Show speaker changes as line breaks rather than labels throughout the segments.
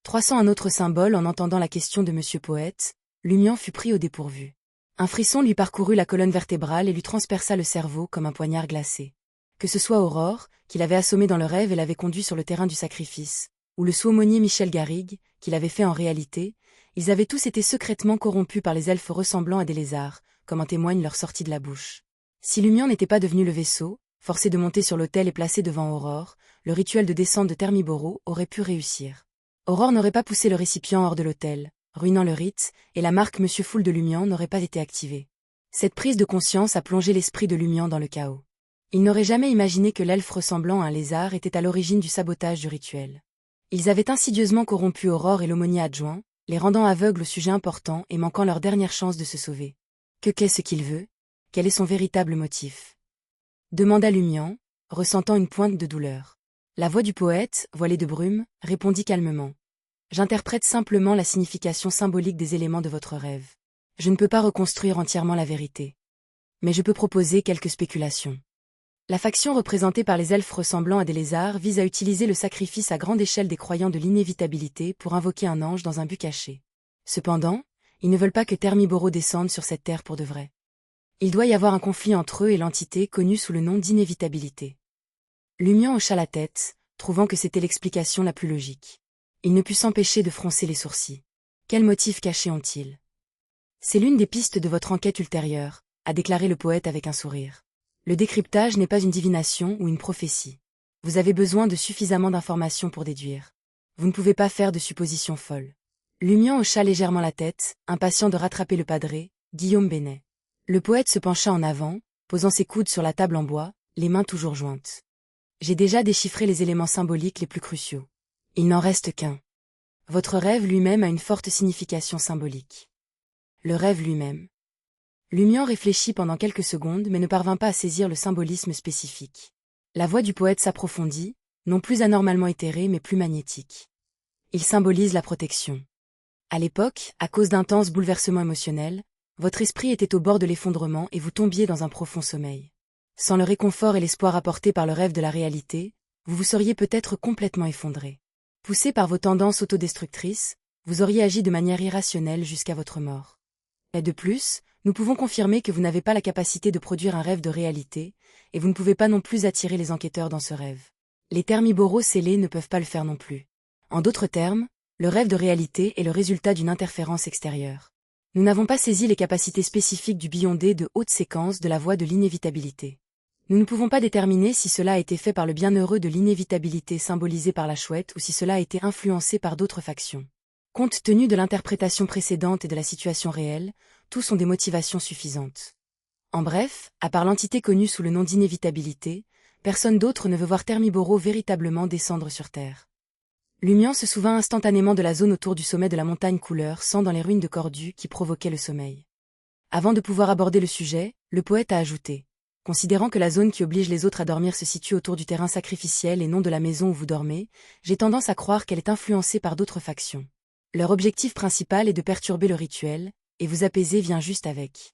300 un autre symbole. En entendant la question de Monsieur Poète, Lumian fut pris au dépourvu. Un frisson lui parcourut la colonne vertébrale et lui transperça le cerveau comme un poignard glacé. Que ce soit Aurore, qui l'avait assommé dans le rêve et l'avait conduit sur le terrain du sacrifice, ou le sous-aumônier Michel Garrigue, qui l'avait fait en réalité, ils avaient tous été secrètement corrompus par les elfes ressemblant à des lézards, comme en témoigne leur sortie de la bouche. Si Lumian n'était pas devenu le vaisseau, forcé de monter sur l'autel et placé devant Aurore, le rituel de descente de Termiboro aurait pu réussir. Aurore n'aurait pas poussé le récipient hors de l'autel, ruinant le rite, et la marque Monsieur Foule de Lumian n'aurait pas été activée. Cette prise de conscience a plongé l'esprit de Lumian dans le chaos. Il n'aurait jamais imaginé que l'elfe ressemblant à un lézard était à l'origine du sabotage du rituel. Ils avaient insidieusement corrompu Aurore et l'aumônier adjoint, les rendant aveugles au sujet important et manquant leur dernière chance de se sauver. Qu'est-ce qu'il veut? Quel est son véritable motif? Demanda Lumian, ressentant une pointe de douleur. La voix du poète, voilée de brume, répondit calmement. J'interprète simplement la signification symbolique des éléments de votre rêve. Je ne peux pas reconstruire entièrement la vérité. Mais je peux proposer quelques spéculations. La faction représentée par les elfes ressemblant à des lézards vise à utiliser le sacrifice à grande échelle des croyants de l'inévitabilité pour invoquer un ange dans un but caché. Cependant, ils ne veulent pas que Termiboro descende sur cette terre pour de vrai. Il doit y avoir un conflit entre eux et l'entité connue sous le nom d'inévitabilité. Lumian hocha la tête, trouvant que c'était l'explication la plus logique. Il ne put s'empêcher de froncer les sourcils. Quels motifs cachés ont-ils? C'est l'une des pistes de votre enquête ultérieure, a déclaré le poète avec un sourire. Le décryptage n'est pas une divination ou une prophétie. Vous avez besoin de suffisamment d'informations pour déduire. Vous ne pouvez pas faire de suppositions folles. Lumian hocha légèrement la tête, impatient de rattraper le padré, Guillaume Bénet. Le poète se pencha en avant, posant ses coudes sur la table en bois, les mains toujours jointes. J'ai déjà déchiffré les éléments symboliques les plus cruciaux. Il n'en reste qu'un. Votre rêve lui-même a une forte signification symbolique. Le rêve lui-même. Lumian réfléchit pendant quelques secondes mais ne parvint pas à saisir le symbolisme spécifique. La voix du poète s'approfondit, non plus anormalement éthérée mais plus magnétique. Il symbolise la protection. À l'époque, à cause d'intenses bouleversements émotionnels, votre esprit était au bord de l'effondrement et vous tombiez dans un profond sommeil. Sans le réconfort et l'espoir apportés par le rêve de la réalité, vous vous seriez peut-être complètement effondré. Poussé par vos tendances autodestructrices, vous auriez agi de manière irrationnelle jusqu'à votre mort. Et de plus, nous pouvons confirmer que vous n'avez pas la capacité de produire un rêve de réalité, et vous ne pouvez pas non plus attirer les enquêteurs dans ce rêve. Les Termiboros scellés ne peuvent pas le faire non plus. En d'autres termes, le rêve de réalité est le résultat d'une interférence extérieure. Nous n'avons pas saisi les capacités spécifiques du Beyondé de haute séquence de la voie de l'inévitabilité. Nous ne pouvons pas déterminer si cela a été fait par le bienheureux de l'inévitabilité symbolisé par la chouette ou si cela a été influencé par d'autres factions. Compte tenu de l'interprétation précédente et de la situation réelle, tous ont des motivations suffisantes. En bref, à part l'entité connue sous le nom d'inévitabilité, personne d'autre ne veut voir Termiboro véritablement descendre sur Terre. Lumian se souvint instantanément de la zone autour du sommet de la montagne couleur sang dans les ruines de Cordu qui provoquait le sommeil. Avant de pouvoir aborder le sujet, le poète a ajouté. Considérant que la zone qui oblige les autres à dormir se situe autour du terrain sacrificiel et non de la maison où vous dormez, j'ai tendance à croire qu'elle est influencée par d'autres factions. Leur objectif principal est de perturber le rituel, et vous apaiser vient juste avec.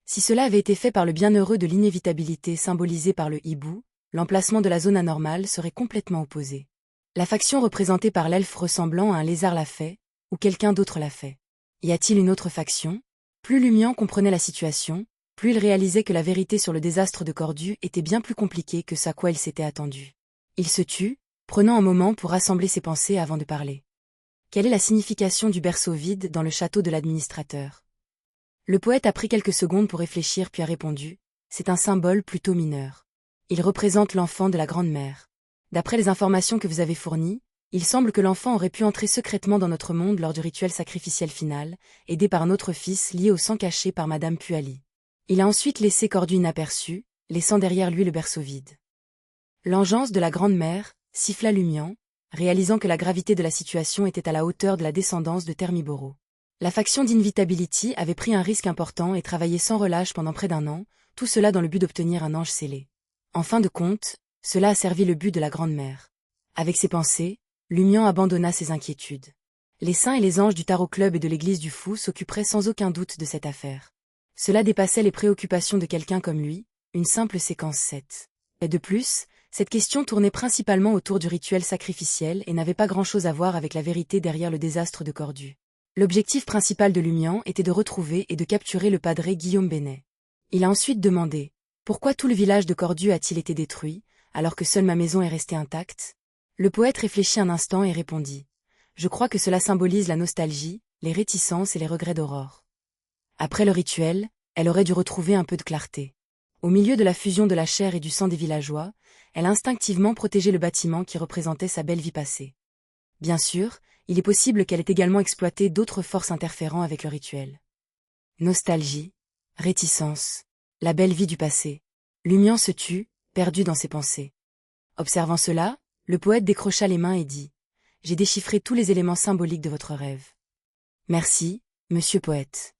Si cela avait été fait par le bienheureux de l'inévitabilité symbolisé par le hibou, l'emplacement de la zone anormale serait complètement opposé. La faction représentée par l'elfe ressemblant à un lézard l'a fait, ou quelqu'un d'autre l'a fait. Y a-t-il une autre faction? Plus Lumian comprenait la situation, plus il réalisait que la vérité sur le désastre de Cordu était bien plus compliquée que ce à quoi il s'était attendu. Il se tut, prenant un moment pour rassembler ses pensées avant de parler. Quelle est la signification du berceau vide dans le château de l'administrateur? Le poète a pris quelques secondes pour réfléchir puis a répondu, c'est un symbole plutôt mineur. Il représente l'enfant de la Grande-Mère. D'après les informations que vous avez fournies, il semble que l'enfant aurait pu entrer secrètement dans notre monde lors du rituel sacrificiel final, aidé par un autre fils lié au sang caché par Madame Puali. Il a ensuite laissé Cordu inaperçu, laissant derrière lui le berceau vide. L'engeance de la Grande-Mère, siffla Lumian, réalisant que la gravité de la situation était à la hauteur de la descendance de Termiboro. La faction d'Invitability avait pris un risque important et travaillé sans relâche pendant près d'un an, tout cela dans le but d'obtenir un ange scellé. En fin de compte, cela a servi le but de la Grande-Mère. Avec ces pensées, Lumian abandonna ses inquiétudes. Les saints et les anges du Tarot Club et de l'Église du Fou s'occuperaient sans aucun doute de cette affaire. Cela dépassait les préoccupations de quelqu'un comme lui, une simple séquence 7. Et de plus, Cette question tournait principalement autour du rituel sacrificiel et n'avait pas grand-chose à voir avec la vérité derrière le désastre de Cordu. L'objectif principal de Lumian était de retrouver et de capturer le padre Guillaume Bénet. Il a ensuite demandé « Pourquoi tout le village de Cordu a-t-il été détruit, alors que seule ma maison est restée intacte ?» Le poète réfléchit un instant et répondit « Je crois que cela symbolise la nostalgie, les réticences et les regrets d'Aurore. Après le rituel, elle aurait dû retrouver un peu de clarté. Au milieu de la fusion de la chair et du sang des villageois, elle a instinctivement protégé le bâtiment qui représentait sa belle vie passée. Bien sûr, il est possible qu'elle ait également exploité d'autres forces interférant avec le rituel. Nostalgie, réticence, la belle vie du passé. Lumian se tut, perdu dans ses pensées. Observant cela, le poète décrocha les mains et dit « J'ai déchiffré tous les éléments symboliques de votre rêve. Merci, monsieur poète. »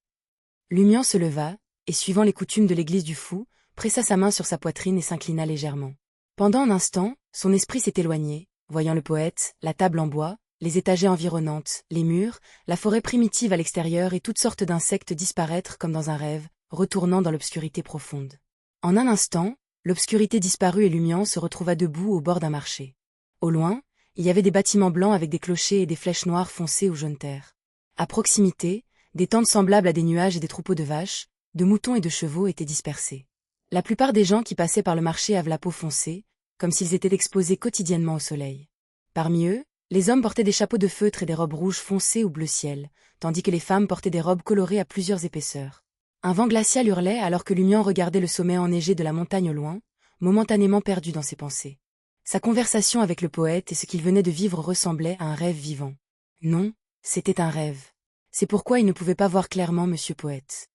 Lumian se leva, et suivant les coutumes de l'église du fou, pressa sa main sur sa poitrine et s'inclina légèrement. Pendant un instant, son esprit s'est éloigné, voyant le poète, la table en bois, les étagères environnantes, les murs, la forêt primitive à l'extérieur et toutes sortes d'insectes disparaître comme dans un rêve, retournant dans l'obscurité profonde. En un instant, l'obscurité disparut et Lumian se retrouva debout au bord d'un marché. Au loin, il y avait des bâtiments blancs avec des clochers et des flèches noires foncées ou jaune terre. À proximité, des tentes semblables à des nuages et des troupeaux de vaches, de moutons et de chevaux étaient dispersés. La plupart des gens qui passaient par le marché avaient la peau foncée, comme s'ils étaient exposés quotidiennement au soleil. Parmi eux, les hommes portaient des chapeaux de feutre et des robes rouges foncées ou bleu ciel, tandis que les femmes portaient des robes colorées à plusieurs épaisseurs. Un vent glacial hurlait alors que Lumian regardait le sommet enneigé de la montagne au loin, momentanément perdu dans ses pensées. Sa conversation avec le poète et ce qu'il venait de vivre ressemblaient à un rêve vivant. Non, c'était un rêve. C'est pourquoi il ne pouvait pas voir clairement monsieur poète.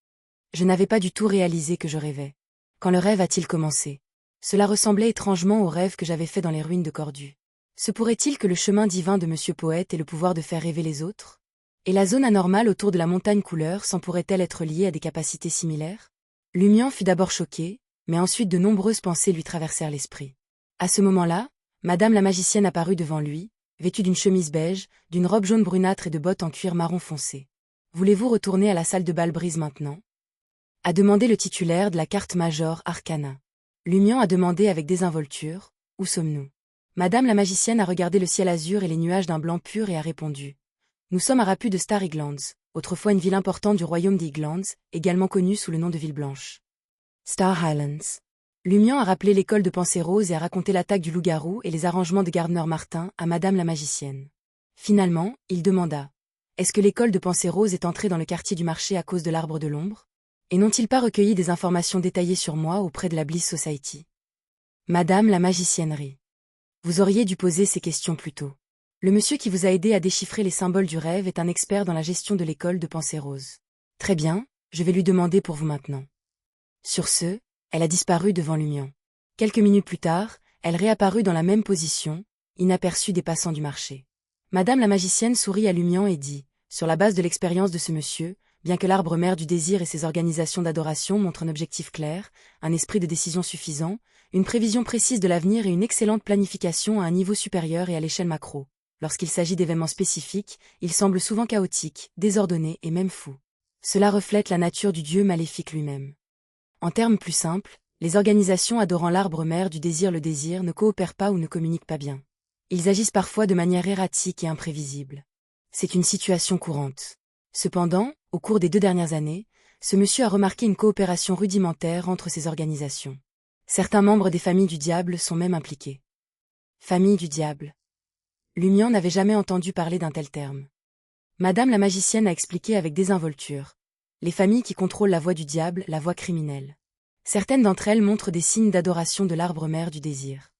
Je n'avais pas du tout réalisé que je rêvais. Quand le rêve a-t-il commencé? Cela ressemblait étrangement au rêve que j'avais fait dans les ruines de Cordu. Se pourrait-il que le chemin divin de monsieur poète ait le pouvoir de faire rêver les autres? Et la zone anormale autour de la montagne couleur s'en pourrait-elle être liée à des capacités similaires? Lumian fut d'abord choqué, mais ensuite de nombreuses pensées lui traversèrent l'esprit. À ce moment-là, madame la magicienne apparut devant lui, vêtue d'une chemise beige, d'une robe jaune brunâtre et de bottes en cuir marron foncé. « Voulez-vous retourner à la salle de bal brise maintenant ?» a demandé le titulaire de la carte Major Arcana. Lumian a demandé avec désinvolture « Où sommes-nous » Madame la magicienne a regardé le ciel azur et les nuages d'un blanc pur et a répondu « Nous sommes à Rapu de Star Eaglands, autrefois une ville importante du royaume des Eaglands, également connue sous le nom de Ville Blanche. » Star Highlands. Lumian a rappelé l'école de Pensée Rose et a raconté l'attaque du loup-garou et les arrangements de Gardner Martin à Madame la magicienne. Finalement, il demanda « Est-ce que l'école de Pensée Rose est entrée dans le quartier du marché à cause de l'arbre de l'ombre? Et n'ont-ils pas recueilli des informations détaillées sur moi auprès de la Bliss Society ?» Madame la magicienne rit. Vous auriez dû poser ces questions plus tôt. Le monsieur qui vous a aidé à déchiffrer les symboles du rêve est un expert dans la gestion de l'école de Pensée Rose. Très bien, je vais lui demander pour vous maintenant. Sur ce, elle a disparu devant Lumian. Quelques minutes plus tard, elle réapparut dans la même position, inaperçue des passants du marché. Madame la magicienne sourit à Lumian et dit, sur la base de l'expérience de ce monsieur, bien que l'arbre mère du désir et ses organisations d'adoration montrent un objectif clair, un esprit de décision suffisant, une prévision précise de l'avenir et une excellente planification à un niveau supérieur et à l'échelle macro. Lorsqu'il s'agit d'événements spécifiques, il semble souvent chaotique, désordonné et même fou. Cela reflète la nature du dieu maléfique lui-même. En termes plus simples, les organisations adorant l'arbre mère du désir le désir ne coopèrent pas ou ne communiquent pas bien. Ils agissent parfois de manière erratique et imprévisible. C'est une situation courante. Cependant, au cours des 2 dernières années, ce monsieur a remarqué une coopération rudimentaire entre ces organisations. Certains membres des familles du diable sont même impliqués. Famille du diable. Lumian n'avait jamais entendu parler d'un tel terme. Madame la magicienne a expliqué avec désinvolture. Les familles qui contrôlent la voie du diable, la voie criminelle. Certaines d'entre elles montrent des signes d'adoration de l'arbre mère du désir.